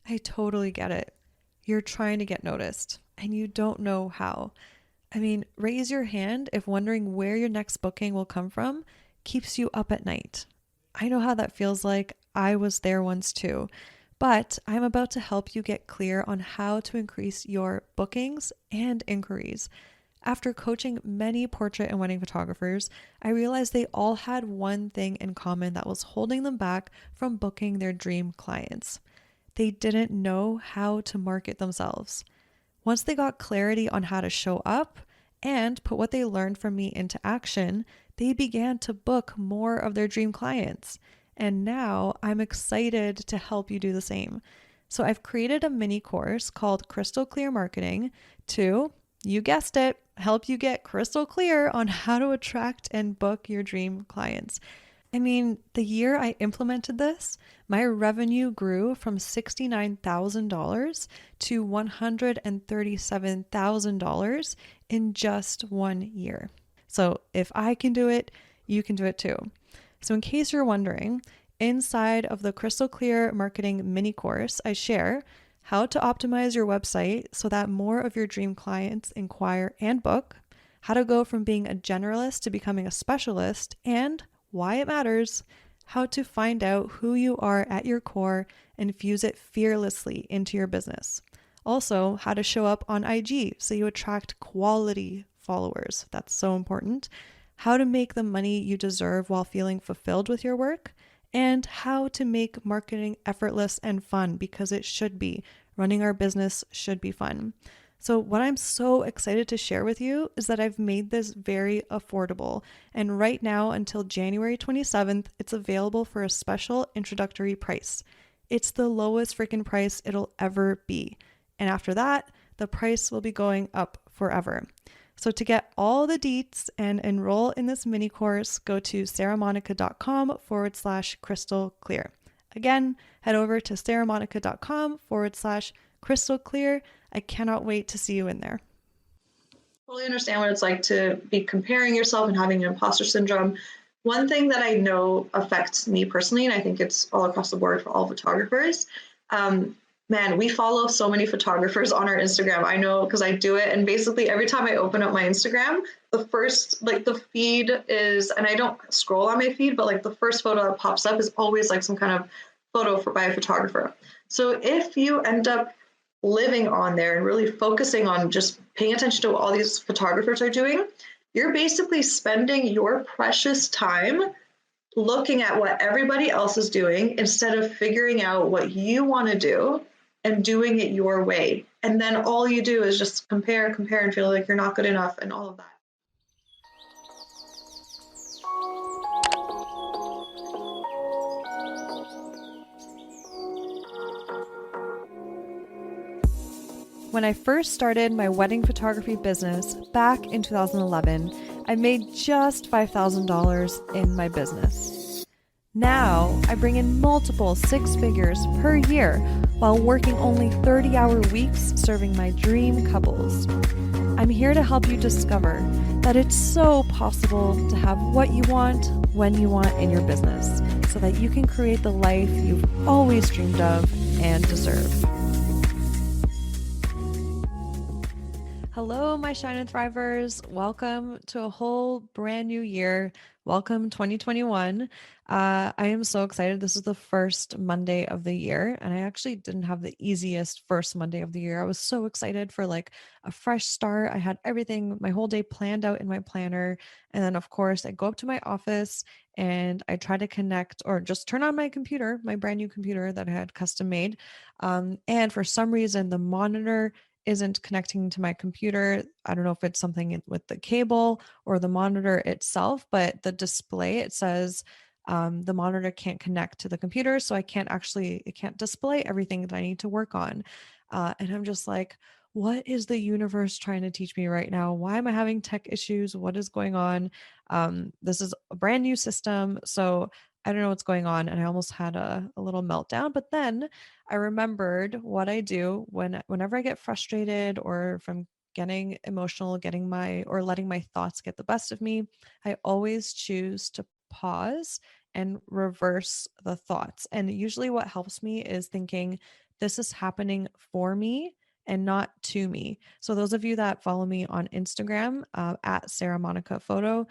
I totally get it. You're trying to get noticed and you don't know how. I mean, raise your hand if wondering where your next booking will come from keeps you up at night. I know how that feels like. I was there once too. But I'm about to help you get clear on how to increase your bookings and inquiries. After coaching many portrait and wedding photographers, I realized they all had one thing in common that was holding them back from booking their dream clients. They didn't know how to market themselves. Once they got clarity on how to show up and put what they learned from me into action, they began to book more of their dream clients. And now I'm excited to help you do the same. So I've created a mini course called Crystal Clear Marketing to, you guessed it, help you get crystal clear on how to attract and book your dream clients. I mean, the year I implemented this, my revenue grew from $69,000 to $137,000 in just 1 year. So if I can do it, you can do it too. So, in case you're wondering, inside of the Crystal Clear Marketing mini course, I share how to optimize your website so that more of your dream clients inquire and book, how to go from being a generalist to becoming a specialist, and why it matters, how to find out who you are at your core and fuse it fearlessly into your business. Also, how to show up on IG so you attract quality followers. That's so important. How to make the money you deserve while feeling fulfilled with your work, and how to make marketing effortless and fun because it should be. Running our business should be fun. So, what I'm so excited to share with you is that I've made this very affordable. And right now, until January 27th, it's available for a special introductory price. It's the lowest freaking price it'll ever be. And after that, the price will be going up forever. So, to get all the deets and enroll in this mini course, go to saramonika.com/crystal clear. Again, head over to saramonika.com/crystal clear. I cannot wait to see you in there. Totally understand what it's like to be comparing yourself and having an imposter syndrome. One thing that I know affects me personally, and I think it's all across the board for all photographers, man, we follow so many photographers on our Instagram. I know because I do it. And basically every time I open up my Instagram, the first, like the feed is, and I don't scroll on my feed, but like the first photo that pops up is always like some kind of photo by a photographer. So if you end up living on there and really focusing on just paying attention to what all these photographers are doing, you're basically spending your precious time looking at what everybody else is doing instead of figuring out what you want to do and doing it your way. And then all you do is just compare, and feel like you're not good enough and all of that. When I first started my wedding photography business back in 2011, I made just $5,000 in my business. Now, I bring in multiple six figures per year while working only 30-hour weeks serving my dream couples. I'm here to help you discover that it's so possible to have what you want when you want in your business so that you can create the life you've always dreamed of and deserve. Hello, my Shine and Thrivers. Welcome to a whole brand new year. Welcome 2021. I am so excited. This is the first Monday of the year, and I actually didn't have the easiest first Monday of the year. I was so excited for like a fresh start. I had everything, my whole day planned out in my planner. And then, of course, I go up to my office and I try to connect or just turn on my computer, my brand new computer that I had custom made. And for some reason, the monitor isn't connecting to my computer. I don't know if it's something with the cable or the monitor itself, but the display, it says the monitor can't connect to the computer. So it can't display everything that I need to work on. And I'm just like, what is the universe trying to teach me right now? Why am I having tech issues? What is going on? This is a brand new system. So I don't know what's going on. And I almost had a little meltdown, but then I remembered what I do whenever I get frustrated or if I'm getting emotional, letting my thoughts get the best of me. I always choose to pause and reverse the thoughts. And usually what helps me is thinking this is happening for me and not to me. So those of you that follow me on Instagram, at Sara Monika Photo,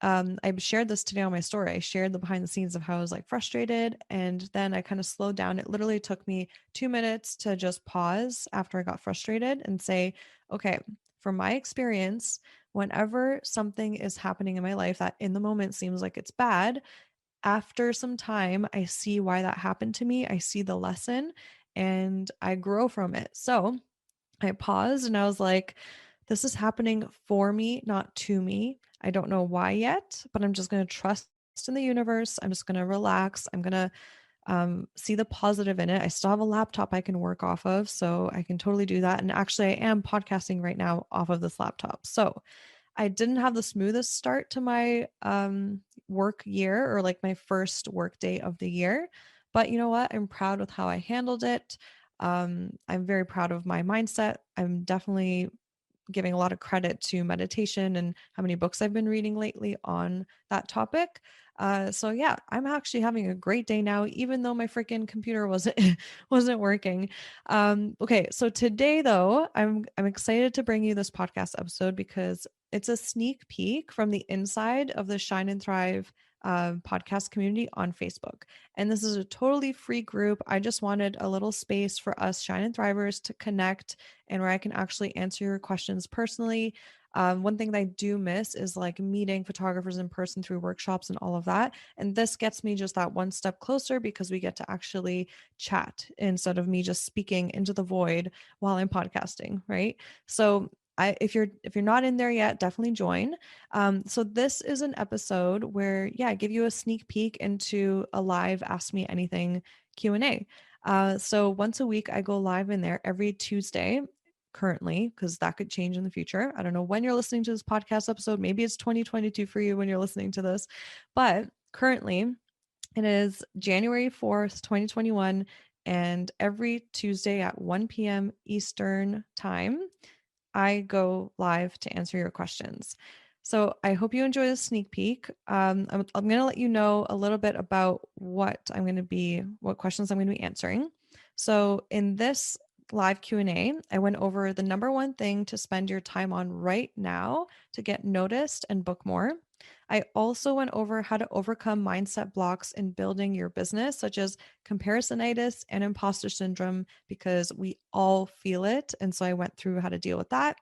I shared this today on my story. I shared the behind the scenes of how I was like frustrated. And then I kind of slowed down. It literally took me 2 minutes to just pause after I got frustrated and say, okay, from my experience, whenever something is happening in my life that in the moment seems like it's bad, after some time, I see why that happened to me. I see the lesson and I grow from it. So I paused and I was like, this is happening for me, not to me. I don't know why yet, but I'm just going to trust in the universe. I'm just going to relax. I'm going to see the positive in it. I still have a laptop I can work off of, so I can totally do that. And actually, I am podcasting right now off of this laptop. So I didn't have the smoothest start to my work year, or like my first work day of the year. But you know what? I'm proud with how I handled it. I'm very proud of my mindset. I'm definitely giving a lot of credit to meditation and how many books I've been reading lately on that topic. So yeah, I'm actually having a great day now, even though my freaking computer wasn't wasn't working. Okay, so today though, I'm excited to bring you this podcast episode because it's a sneak peek from the inside of the Shine and Thrive podcast community on Facebook. And this is a totally free group. I just wanted a little space for us Shine and Thrivers to connect and where I can actually answer your questions personally. One thing that I do miss is like meeting photographers in person through workshops and all of that. And this gets me just that one step closer because we get to actually chat instead of me just speaking into the void while I'm podcasting, right? So if you're not in there yet, definitely join. So this is an episode where, yeah, I give you a sneak peek into a live Ask Me Anything Q&A. So once a week, I go live in there every Tuesday currently, because that could change in the future. I don't know when you're listening to this podcast episode. Maybe it's 2022 for you when you're listening to this, but currently it is January 4th, 2021. And every Tuesday at 1 p.m. Eastern time, I go live to answer your questions. So I hope you enjoy the sneak peek. I'm going to let you know a little bit about what questions I'm going to be answering. So in this live Q&A, I went over the number one thing to spend your time on right now to get noticed and book more. I also went over how to overcome mindset blocks in building your business, such as comparisonitis and imposter syndrome, because we all feel it. And so I went through how to deal with that.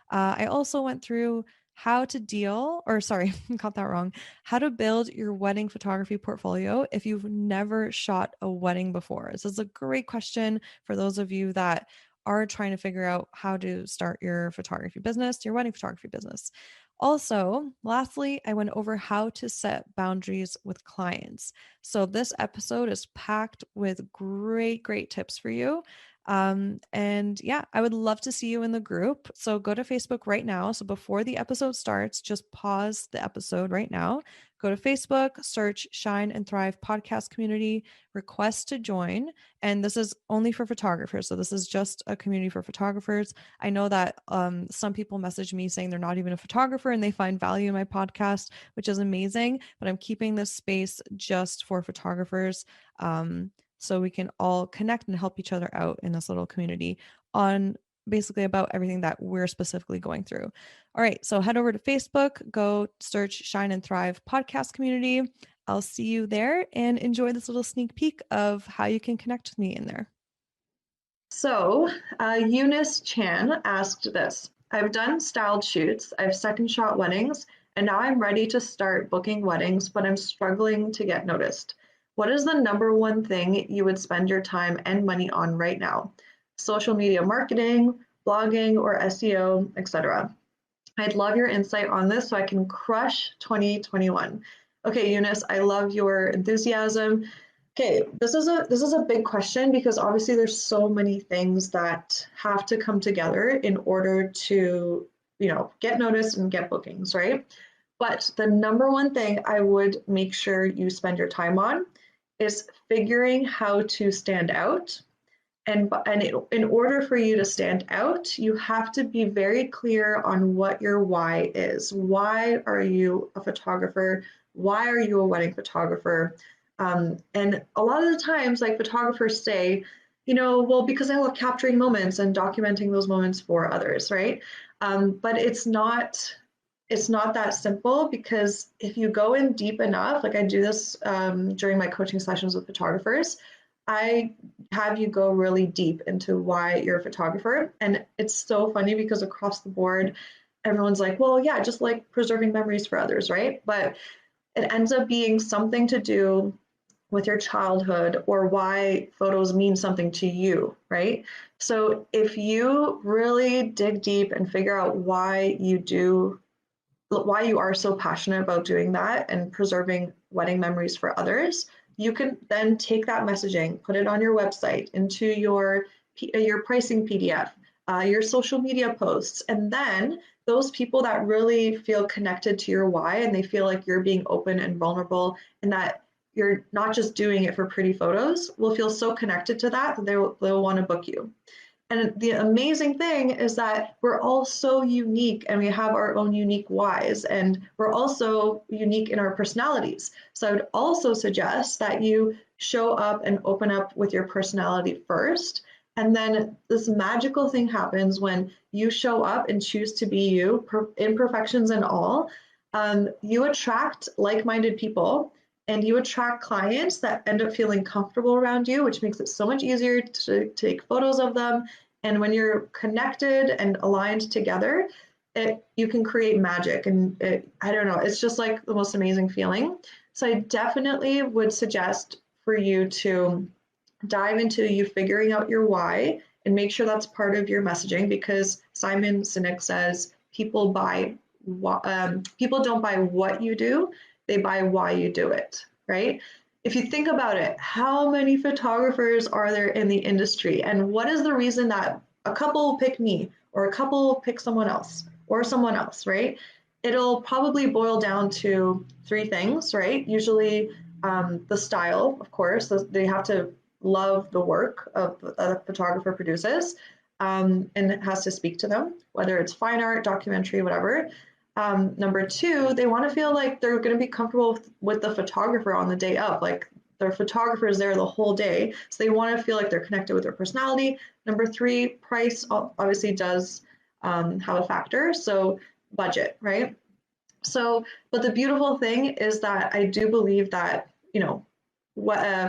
I also went through how to deal, or sorry, got that wrong, how to build your wedding photography portfolio if you've never shot a wedding before. This is a great question for those of you that are trying to figure out how to start your photography business, your wedding photography business. Also, lastly, I went over how to set boundaries with clients. So this episode is packed with great tips for you. And yeah, I would love to see you in the group. So go to Facebook right now. So before the episode starts, just pause the episode right now. Go to Facebook, search Shine and Thrive podcast community, request to join. And this is only for photographers. So this is just a community for photographers. I know that some people message me saying they're not even a photographer and they find value in my podcast, which is amazing. But I'm keeping this space just for photographers. So we can all connect and help each other out in this little community on basically about everything that we're specifically going through. All right, so head over to Facebook, go search Shine and Thrive podcast community. I'll see you there and enjoy this little sneak peek of how you can connect with me in there. So, Eunice Chan asked this. I've done styled shoots, I've second shot weddings, and now I'm ready to start booking weddings, but I'm struggling to get noticed. What is the number one thing you would spend your time and money on right now? Social media marketing, blogging, or SEO, etc. I'd love your insight on this so I can crush 2021. Okay, Eunice, I love your enthusiasm. Okay, this is a big question because obviously there's so many things that have to come together in order to, get noticed and get bookings, right? But the number one thing I would make sure you spend your time on is figuring how to stand out. In order for you to stand out, you have to be very clear on what your why is. Why are you a photographer? Why are you a wedding photographer? And a lot of the times, like photographers say, well, because I love capturing moments and documenting those moments for others, right? But it's not that simple, because if you go in deep enough, like I do this during my coaching sessions with photographers, I have you go really deep into why you're a photographer. And it's so funny because across the board, everyone's like, well, yeah, just like preserving memories for others, right? But it ends up being something to do with your childhood or why photos mean something to you, right? So if you really dig deep and figure out why you are so passionate about doing that and preserving wedding memories for others, you can then take that messaging, put it on your website, into your pricing PDF, your social media posts, and then those people that really feel connected to your why and they feel like you're being open and vulnerable and that you're not just doing it for pretty photos will feel so connected to that they'll want to book you. And the amazing thing is that we're all so unique and we have our own unique whys, and we're also unique in our personalities. So I would also suggest that you show up and open up with your personality first. And then this magical thing happens when you show up and choose to be you, imperfections and all. You attract like-minded people and you attract clients that end up feeling comfortable around you, which makes it so much easier to take photos of them. And when you're connected and aligned together, you can create magic. And I don't know, it's just like the most amazing feeling. So I definitely would suggest for you to dive into you figuring out your why and make sure that's part of your messaging, because Simon Sinek says people don't buy what you do, they buy why you do it, right? If you think about it, how many photographers are there in the industry? And what is the reason that a couple pick me or a couple pick someone else, right? It'll probably boil down to three things, right? Usually the style, of course, they have to love the work of the photographer produces, and it has to speak to them, whether it's fine art, documentary, whatever. Number two, they want to feel like they're going to be comfortable with the photographer on the day of, like their photographer is there the whole day. So they want to feel like they're connected with their personality. Number three, price obviously does have a factor. So budget, right? So, but the beautiful thing is that I do believe that,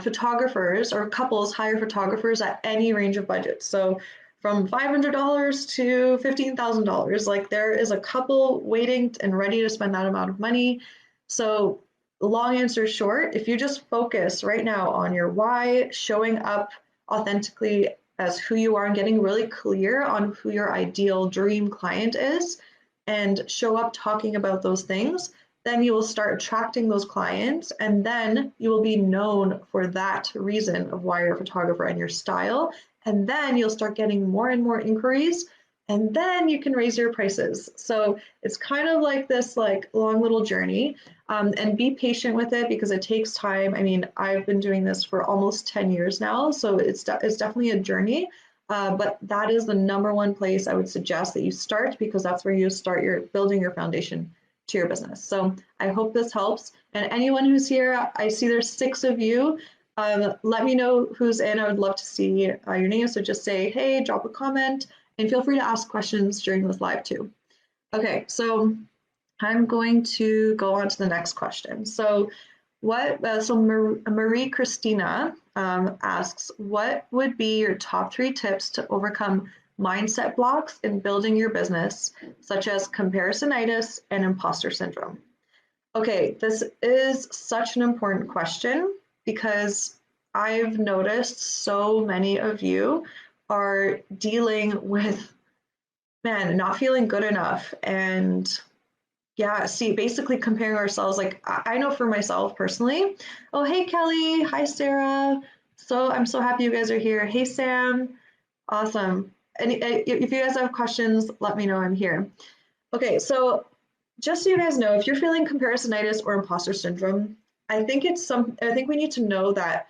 photographers or couples hire photographers at any range of budgets. So from $500 to $15,000, like there is a couple waiting and ready to spend that amount of money. So long answer short, if you just focus right now on your why, showing up authentically as who you are and getting really clear on who your ideal dream client is, and show up talking about those things, then you will start attracting those clients, and then you will be known for that reason of why you're a photographer and your style. And then you'll start getting more and more inquiries, and then you can raise your prices. So it's kind of like this like long little journey, and be patient with it because it takes time. I mean, I've been doing this for almost 10 years now, so it's definitely a journey. But that is the number one place I would suggest that you start, because that's where you start building your foundation to your business. So I hope this helps. And anyone who's here, I see there's 6 of you. Let me know who's in. I would love to see your name. So just say, hey, drop a comment, and feel free to ask questions during this live too. Okay, so I'm going to go on to the next question. So Marie Christina asks, what would be your top 3 tips to overcome mindset blocks in building your business, such as comparisonitis and imposter syndrome? Okay, this is such an important question because I've noticed so many of you are dealing with, man, not feeling good enough. And yeah, see, basically comparing ourselves, like I know for myself personally, oh, hey, Kelly, hi, Sara. So I'm so happy you guys are here. Hey, Sam, awesome. And if you guys have questions, let me know, I'm here. Okay, so just so you guys know, if you're feeling comparisonitis or imposter syndrome, I think we need to know that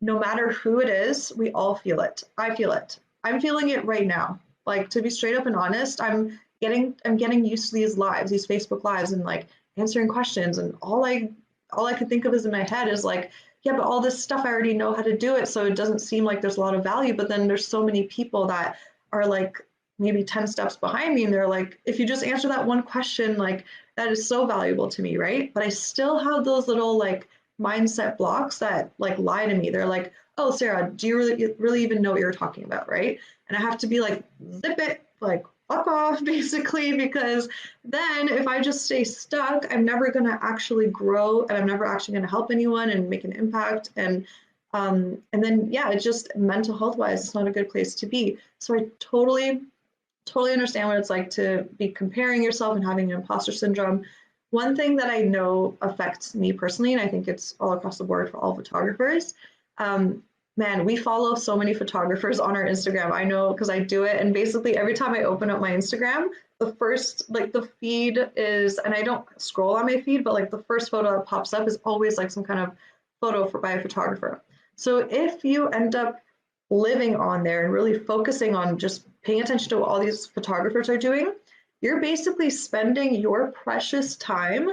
no matter who it is, we all feel it. I feel it. I'm feeling it right now. Like, to be straight up and honest, I'm getting used to these lives, these Facebook lives, and like answering questions, and all I could think of is in my head is like, yeah, but all this stuff, I already know how to do it. So it doesn't seem like there's a lot of value. But then there's so many people that are like maybe 10 steps behind me. And they're like, if you just answer that one question, like that is so valuable to me, right? But I still have those little like mindset blocks that like lie to me. They're like, oh, Sara, do you really even know what you're talking about, right? And I have to be like, zip it, like fuck off, basically, because then if I just stay stuck, I'm never going to actually grow, and I'm never actually going to help anyone and make an impact. And then yeah, it's just mental health wise, it's not a good place to be. So I totally understand what it's like to be comparing yourself and having an imposter syndrome. One thing that I know affects me personally, and I think it's all across the board for all photographers, um, man, we follow so many photographers on our Instagram. I know because I do it. And basically every time I open up my Instagram, the first, like the feed is, and I don't scroll on my feed, but like the first photo that pops up is always like some kind of photo by a photographer. So if you end up living on there and really focusing on just paying attention to what all these photographers are doing, you're basically spending your precious time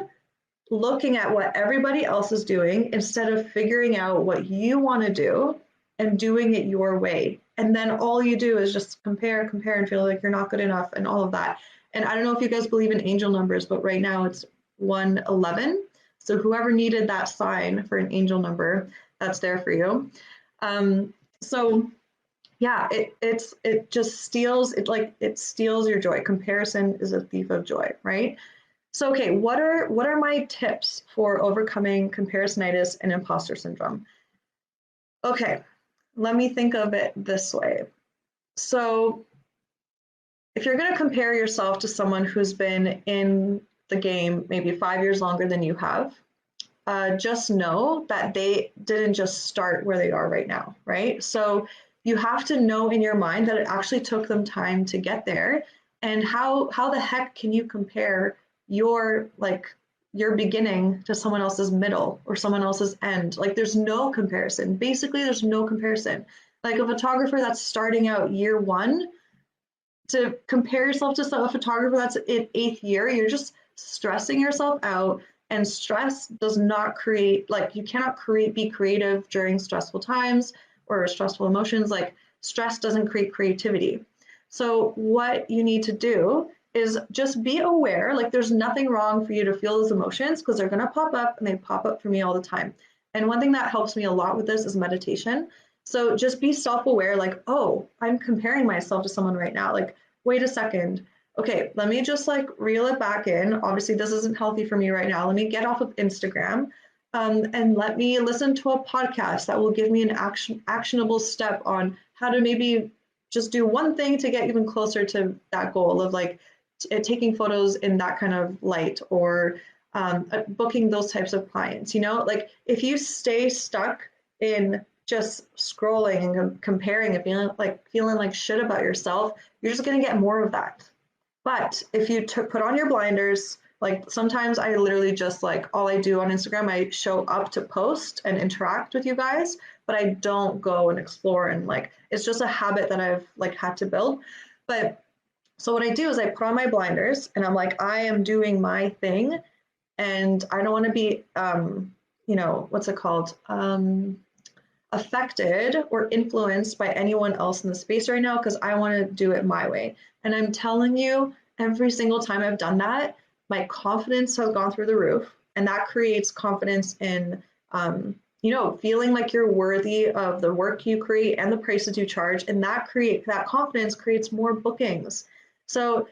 looking at what everybody else is doing instead of figuring out what you want to do and doing it your way. And then all you do is just compare, and feel like you're not good enough and all of that. And I don't know if you guys believe in angel numbers, but right now it's 111. So whoever needed that sign for an angel number, that's there for you. So yeah, it just steals it, like it steals your joy. Comparison is a thief of joy, right? So okay, what are my tips for overcoming comparisonitis and imposter syndrome? Okay, let me think of it this way. So if you're going to compare yourself to someone who's been in the game maybe 5 years longer than you have, just know that they didn't just start where they are right now, right? So you have to know in your mind that it actually took them time to get there. And how the heck can you compare your your beginning to someone else's middle or someone else's end? Like there's no comparison. Basically, there's no comparison. Like a photographer that's starting out year one, to compare yourself to a photographer that's in 8th year, you're just stressing yourself out. And stress does not create, like you cannot be creative during stressful times or stressful emotions. Like stress doesn't create creativity. So what you need to do is just be aware, like there's nothing wrong for you to feel those emotions because they're going to pop up, and they pop up for me all the time. And one thing that helps me a lot with this is meditation. So just be self-aware, like, oh, I'm comparing myself to someone right now. Like, wait a second. Okay, let me just like reel it back in. Obviously, this isn't healthy for me right now. Let me get off of Instagram, and let me listen to a podcast that will give me an actionable step on how to maybe just do one thing to get even closer to that goal of like taking photos in that kind of light, or booking those types of clients. You know, like if you stay stuck in just scrolling and comparing and feeling like shit about yourself, you're just going to get more of that. But if you put on your blinders, like sometimes I literally just like all I do on Instagram, I show up to post and interact with you guys, but I don't go and explore, and like it's just a habit that I've like had to build. But so what I do is I put on my blinders and I'm like, I am doing my thing, and I don't want to be what's it called? Affected or influenced by anyone else in the space right now, because I want to do it my way. And I'm telling you, every single time I've done that, my confidence has gone through the roof. And that creates confidence in, feeling like you're worthy of the work you create and the prices you charge. And that confidence creates more bookings. So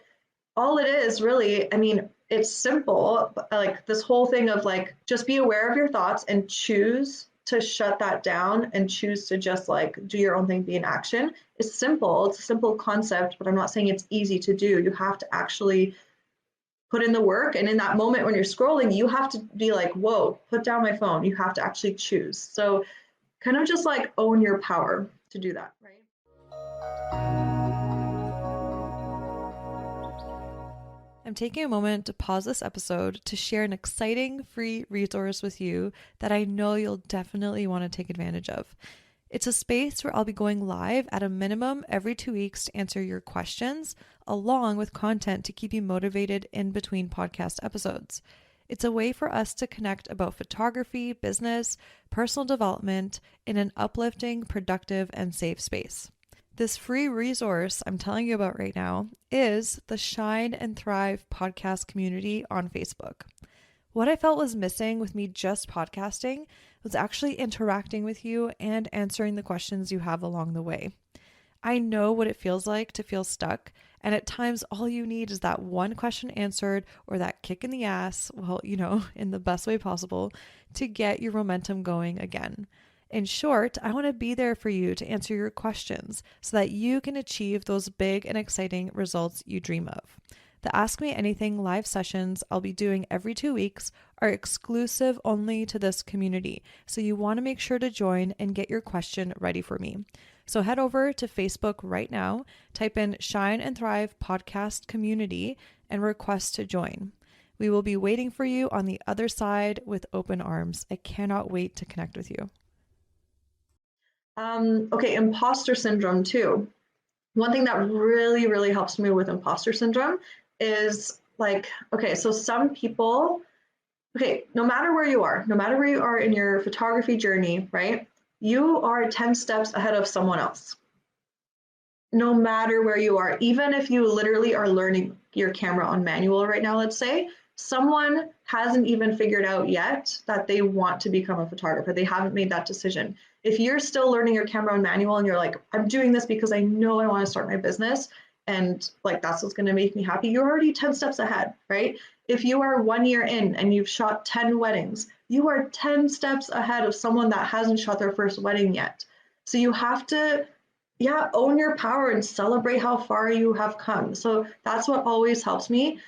all it is really, I mean, it's simple, like this whole thing of like, just be aware of your thoughts and choose to shut that down and choose to just like do your own thing, be in action. It's simple. It's a simple concept, but I'm not saying it's easy to do. You have to actually put in the work. And in that moment when you're scrolling, you have to be like, whoa, put down my phone. You have to actually choose. So kind of just like own your power to do that, right? I'm taking a moment to pause this episode to share an exciting free resource with you that I know you'll definitely want to take advantage of. It's a space where I'll be going live at a minimum every 2 weeks to answer your questions, along with content to keep you motivated in between podcast episodes. It's a way for us to connect about photography, business, personal development in an uplifting, productive, and safe space. This free resource I'm telling you about right now is the Shine and Thrive podcast community on Facebook. What I felt was missing with me just podcasting was actually interacting with you and answering the questions you have along the way. I know what it feels like to feel stuck, and at times all you need is that one question answered or that kick in the ass, well, in the best way possible, to get your momentum going again. In short, I want to be there for you to answer your questions so that you can achieve those big and exciting results you dream of. The Ask Me Anything live sessions I'll be doing every 2 weeks are exclusive only to this community, so you want to make sure to join and get your question ready for me. So head over to Facebook right now, type in Shine and Thrive Podcast Community, and request to join. We will be waiting for you on the other side with open arms. I cannot wait to connect with you. Okay, imposter syndrome too. One thing that really, really helps me with imposter syndrome is so some people, no matter where you are in your photography journey, right? You are 10 steps ahead of someone else. No matter where you are, even if you literally are learning your camera on manual right now, let's say, someone hasn't even figured out yet that they want to become a photographer. They haven't made that decision. If you're still learning your camera on manual and you're like, I'm doing this because I know I want to start my business and that's what's going to make me happy, you're already 10 steps ahead, right? If you are 1 year in and you've shot 10 weddings, you are 10 steps ahead of someone that hasn't shot their first wedding yet. So you have to, own your power and celebrate how far you have come. So that's what always helps me.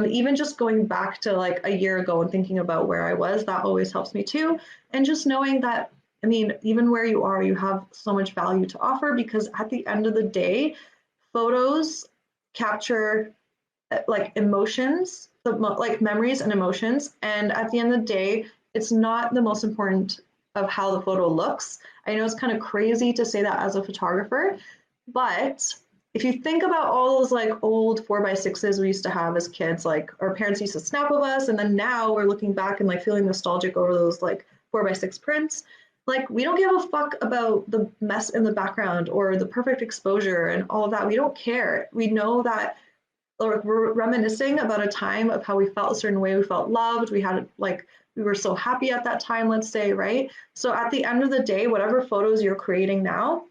Even just going back to a year ago and thinking about where I was, that always helps me too. And just knowing that, even where you are, you have so much value to offer, because at the end of the day, photos capture emotions, memories and emotions. And at the end of the day, it's not the most important of how the photo looks. I know it's kind of crazy to say that as a photographer, but if you think about all those old 4x6s we used to have as kids, our parents used to snap of us, and then now we're looking back and feeling nostalgic over those 4x6 prints. We don't give a fuck about the mess in the background or the perfect exposure and all of that. We don't care. We know that we're reminiscing about a time of how we felt a certain way. We felt loved. We had we were so happy at that time, let's say, right? So at the end of the day, whatever photos you're creating now,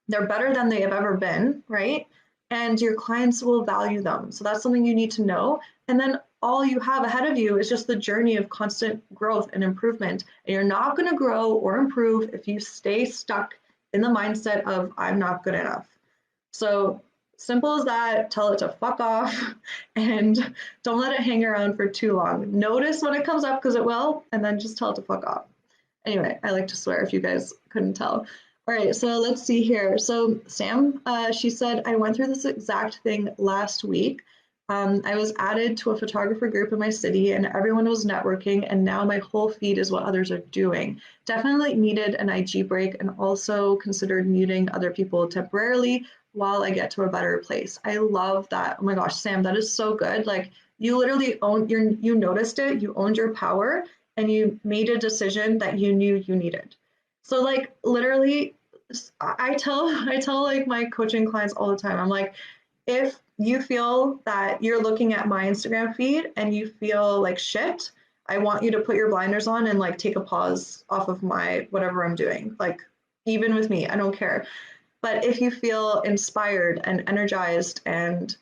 they're better than they have ever been, right? And your clients will value them. So that's something you need to know. And then all you have ahead of you is just the journey of constant growth and improvement. And you're not going to grow or improve if you stay stuck in the mindset of I'm not good enough. So simple as that. Tell it to fuck off and don't let it hang around for too long. Notice when it comes up, because it will, and then just tell it to fuck off. Anyway, I like to swear if you guys couldn't tell. All right, so let's see here. So Sam, she said, I went through this exact thing last week. I was added to a photographer group in my city and everyone was networking, and now my whole feed is what others are doing. Definitely needed an IG break, and also considered muting other people temporarily while I get to a better place. I love that. Oh my gosh, Sam, that is so good. You literally you noticed it, you owned your power, and you made a decision that you knew you needed. So literally, I tell my coaching clients all the time, I'm like, if you feel that you're looking at my Instagram feed and you feel like shit, I want you to put your blinders on and take a pause off of my whatever I'm doing. Even with me, I don't care. But if you feel inspired and energized and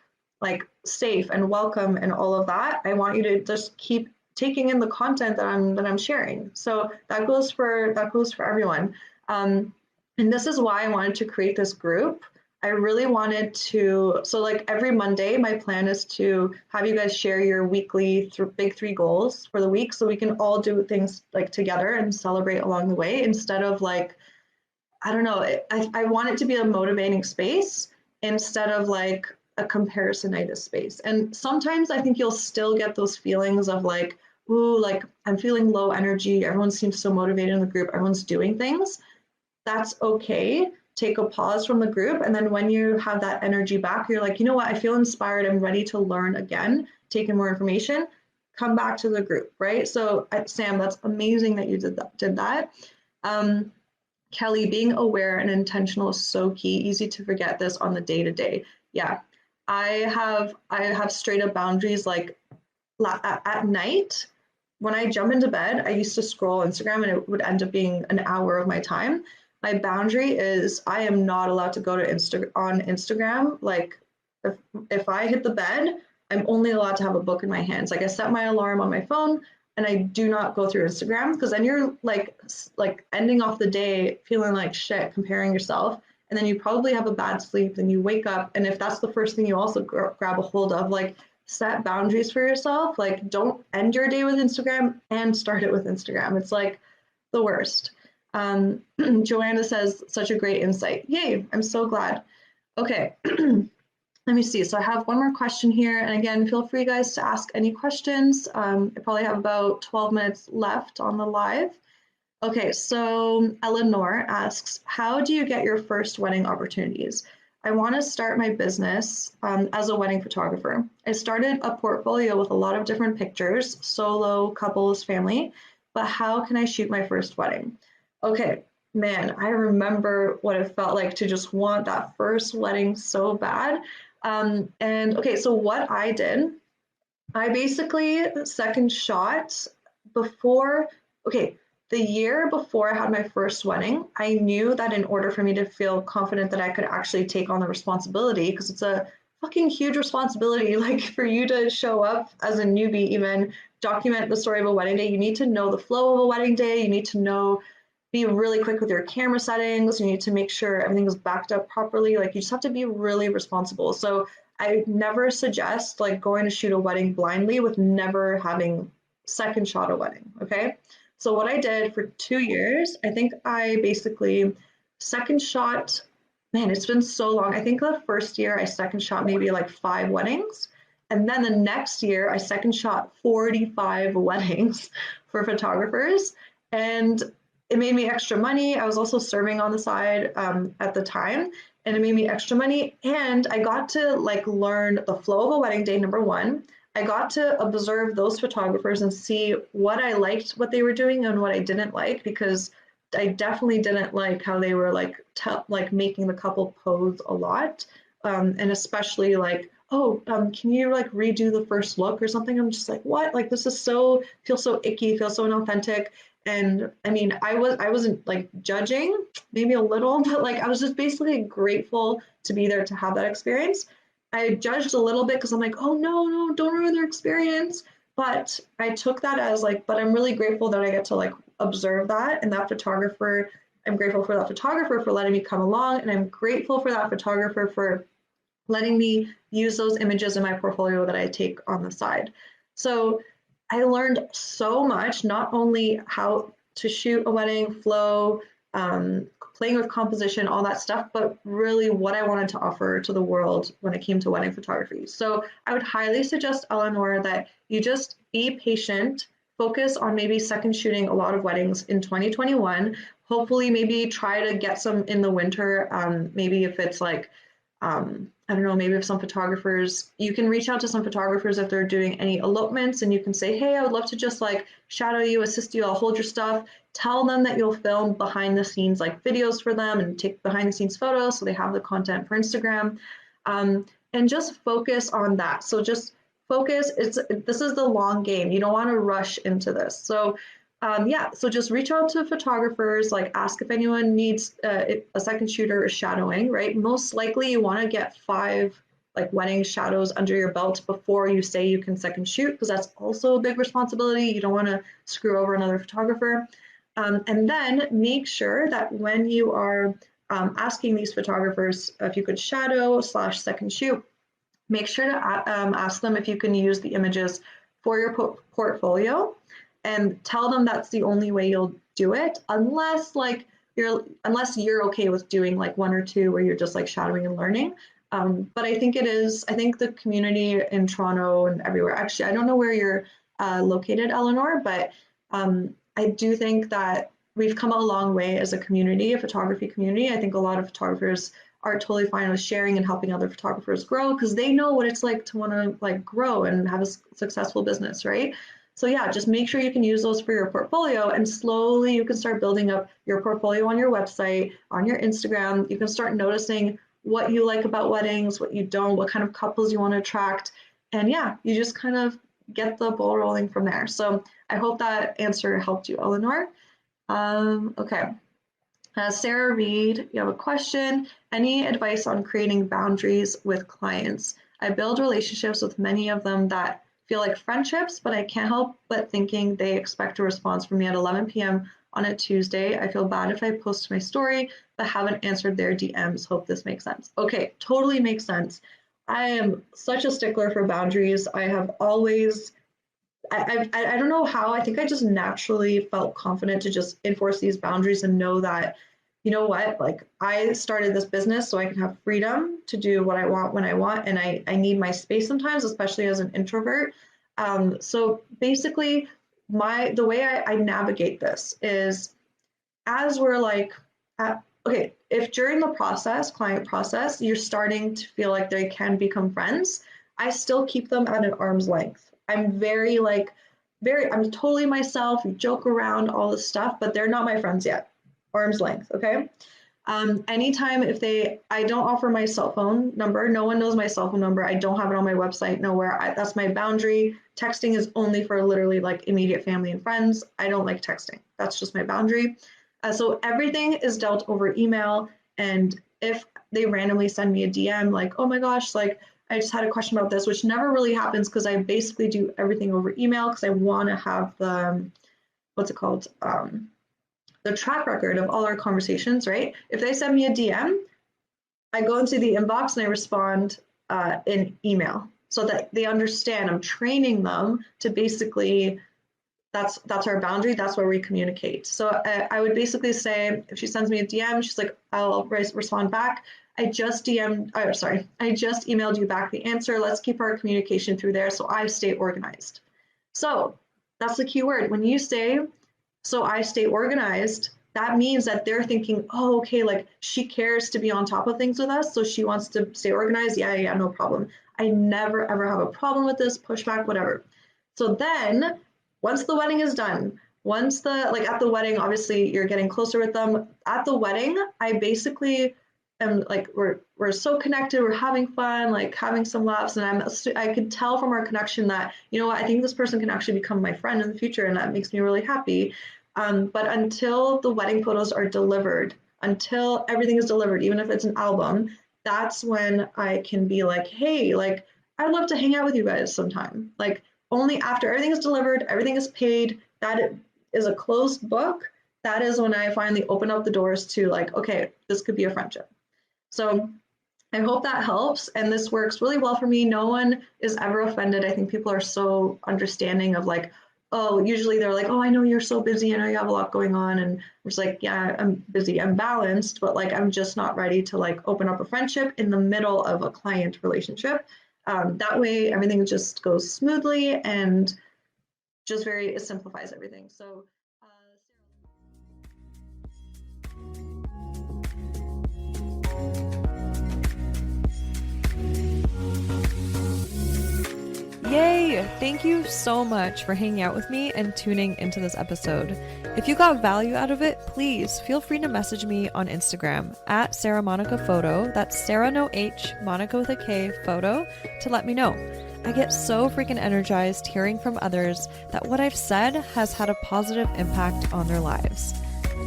safe and welcome and all of that, I want you to just keep taking in the content that I'm sharing. So that goes for everyone. And this is why I wanted to create this group. I really wanted to, so every Monday, my plan is to have you guys share your weekly big 3 goals for the week, so we can all do things together and celebrate along the way, instead of I don't know, I want it to be a motivating space instead of a comparisonitis space. And sometimes I think you'll still get those feelings of ooh, I'm feeling low energy. Everyone seems so motivated in the group. Everyone's doing things. That's okay. Take a pause from the group. And then when you have that energy back, you're like, you know what? I feel inspired. I'm ready to learn again, take in more information. come back to the group, right? So Sam, that's amazing that you did that. Kelly, being aware and intentional is so key. Easy to forget this on the day to day. Yeah, I have straight up boundaries. Like at night, when I jump into bed, I used to scroll Instagram and it would end up being an hour of my time. My boundary is I am not allowed to go to Instagram. Like if if I hit the bed, I'm only allowed to have a book in my hands. Like I set my alarm on my phone and I do not go through Instagram because then you're like ending off the day feeling like shit, comparing yourself, and then you probably have a bad sleep. Then you wake up, and if that's the first thing you also grab a hold of, like set boundaries for yourself. Like don't end your day with Instagram and start it with Instagram. It's like the worst. Joanna says such a great insight. Yay! I'm so glad. Okay. Let me see. So I have one more question here. And again, feel free guys to ask any questions. I probably have about 12 minutes left on the live. Okay, so Eleanor asks, how do you get your first wedding opportunities? I want to start my business as a wedding photographer. I started a portfolio with a lot of different pictures, solo, couples, family, but how can I shoot my first wedding? Okay, man, I remember what it felt like to just want that first wedding so bad. And okay, so what I did, I basically second shot before, okay, the year before I had my first wedding, I knew that in order for me to feel confident that I could actually take on the responsibility, because it's a fucking huge responsibility, like for you to show up as a newbie, even document the story of a wedding day, you need to know the flow of a wedding day, you need to know be really quick with your camera settings. You need to make sure everything is backed up properly. Like you just have to be really responsible. So I never suggest like going to shoot a wedding blindly with never having second shot a wedding. Okay. So what I did for 2 years, I think I basically second shot, man, it's been so long. I think the first year I second shot maybe like 5 weddings. And then the next year I second shot 45 weddings for photographers. And it made me extra money. I was also serving on the side at the time, and it made me extra money. And I got to like learn the flow of a wedding day, number one. I got to observe those photographers and see what I liked, what they were doing, and what I didn't like, because I definitely didn't like how they were like making the couple pose a lot, and especially like, oh, can you like redo the first look or something? I'm just like, what? Like this is so feels so icky, feels so inauthentic. And I mean, I wasn't like judging, maybe a little, but like I was just basically grateful to be there to have that experience. I judged a little bit because I'm like, oh no, don't ruin their experience. But I took that as like, but I'm really grateful that I get to like observe that. And that photographer, I'm grateful for that photographer for letting me come along. And I'm grateful for that photographer for letting me use those images in my portfolio that I take on the side. So I learned so much, not only how to shoot a wedding, flow, playing with composition, all that stuff, but really what I wanted to offer to the world when it came to wedding photography. So I would highly suggest, Eleanor, that you just be patient, focus on maybe second shooting a lot of weddings in 2021. Hopefully, maybe try to get some in the winter. Maybe if it's like I don't know, maybe if some photographers, you can reach out to some photographers if they're doing any elopements, and you can say, hey, I would love to just like shadow you, assist you, I'll hold your stuff. Tell them that you'll film behind the scenes like videos for them and take behind the scenes photos so they have the content for Instagram. And just focus on that. So just focus, this is the long game. You don't want to rush into this. So yeah, so just reach out to photographers, like ask if anyone needs a second shooter or shadowing, right? Most likely you want to get 5 like wedding shadows under your belt before you say you can second shoot, because that's also a big responsibility. You don't want to screw over another photographer. And then make sure that when you are asking these photographers if you could shadow / second shoot, make sure to ask them if you can use the images for your portfolio, and tell them that's the only way you'll do it, unless you're okay with doing like 1 or 2 where you're just like shadowing and learning. But I think the community in Toronto and everywhere, actually, I don't know where you're located, Eleanor, but I do think that we've come a long way as a community, a photography community. I think a lot of photographers are totally fine with sharing and helping other photographers grow because they know what it's like to want to like grow and have a successful business, right? So yeah, just make sure you can use those for your portfolio, and slowly you can start building up your portfolio on your website, on your Instagram. You can start noticing what you like about weddings, what you don't, what kind of couples you want to attract. And yeah, you just kind of get the ball rolling from there. So I hope that answer helped you, Eleanor. Okay. Sarah Reed, you have a question. Any advice on creating boundaries with clients? I build relationships with many of them that feel like friendships, but I can't help but thinking they expect a response from me at 11 p.m. on a Tuesday. I feel bad if I post my story, but haven't answered their DMs. Hope this makes sense. Okay, totally makes sense. I am such a stickler for boundaries. I have always, I don't know how, I think I just naturally felt confident to just enforce these boundaries and know that, you know what, like I started this business so I can have freedom to do what I want when I want. And I need my space sometimes, especially as an introvert. So basically the way I navigate this is as we're like, okay, if during the process, client process, you're starting to feel like they can become friends, I still keep them at an arm's length. I'm I'm totally myself, we joke around, all this stuff, but they're not my friends yet. Arm's length, okay? Anytime I don't offer my cell phone number. No one knows my cell phone number. I don't have it on my website, nowhere. That's my boundary. Texting is only for literally like immediate family and friends. I don't like texting. That's just my boundary. So everything is dealt over email. And if they randomly send me a DM like, oh my gosh, like I just had a question about this, which never really happens because I basically do everything over email because I want to have the, what's it called? The track record of all our conversations, right? If they send me a DM, I go into the inbox and I respond in email so that they understand. I'm training them to basically, that's our boundary. That's where we communicate. So I would basically say, if she sends me a DM, she's like, I'll respond back. I just emailed you back the answer. Let's keep our communication through there so I stay organized. So that's the key word. When you say, so I stay organized, that means that they're thinking, oh, okay, like she cares to be on top of things with us, so she wants to stay organized. Yeah, no problem. I never, ever have a problem with this, pushback, whatever. So then once the wedding is done, at the wedding, obviously you're getting closer with them. At the wedding, I basically am like, we're so connected, we're having fun, like having some laughs. And I could tell from our connection that, you know what, I think this person can actually become my friend in the future. And that makes me really happy. But until the wedding photos are delivered, until everything is delivered, even if it's an album, that's when I can be like, hey, like, I'd love to hang out with you guys sometime. Like, only after everything is delivered, everything is paid, that is a closed book, that is when I finally open up the doors to like, okay, this could be a friendship. So I hope that helps. And this works really well for me. No one is ever offended. I think people are so understanding of like, oh, usually they're like, oh, I know you're so busy. I know you have a lot going on. And I was like, yeah, I'm busy. I'm balanced, but like, I'm just not ready to like open up a friendship in the middle of a client relationship. That way, everything just goes smoothly and just it simplifies everything. So, Yay! Thank you so much for hanging out with me and tuning into this episode. If you got value out of it, please feel free to message me on Instagram at Sara Monika Photo. That's Sara no H, Monika with a K, photo, to let me know. I get so freaking energized hearing from others that what I've said has had a positive impact on their lives.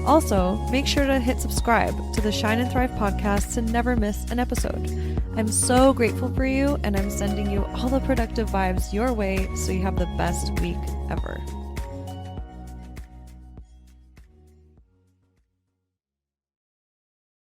Also, make sure to hit subscribe to the Shine and Thrive podcast to never miss an episode. I'm so grateful for you, and I'm sending you all the productive vibes your way so you have the best week ever.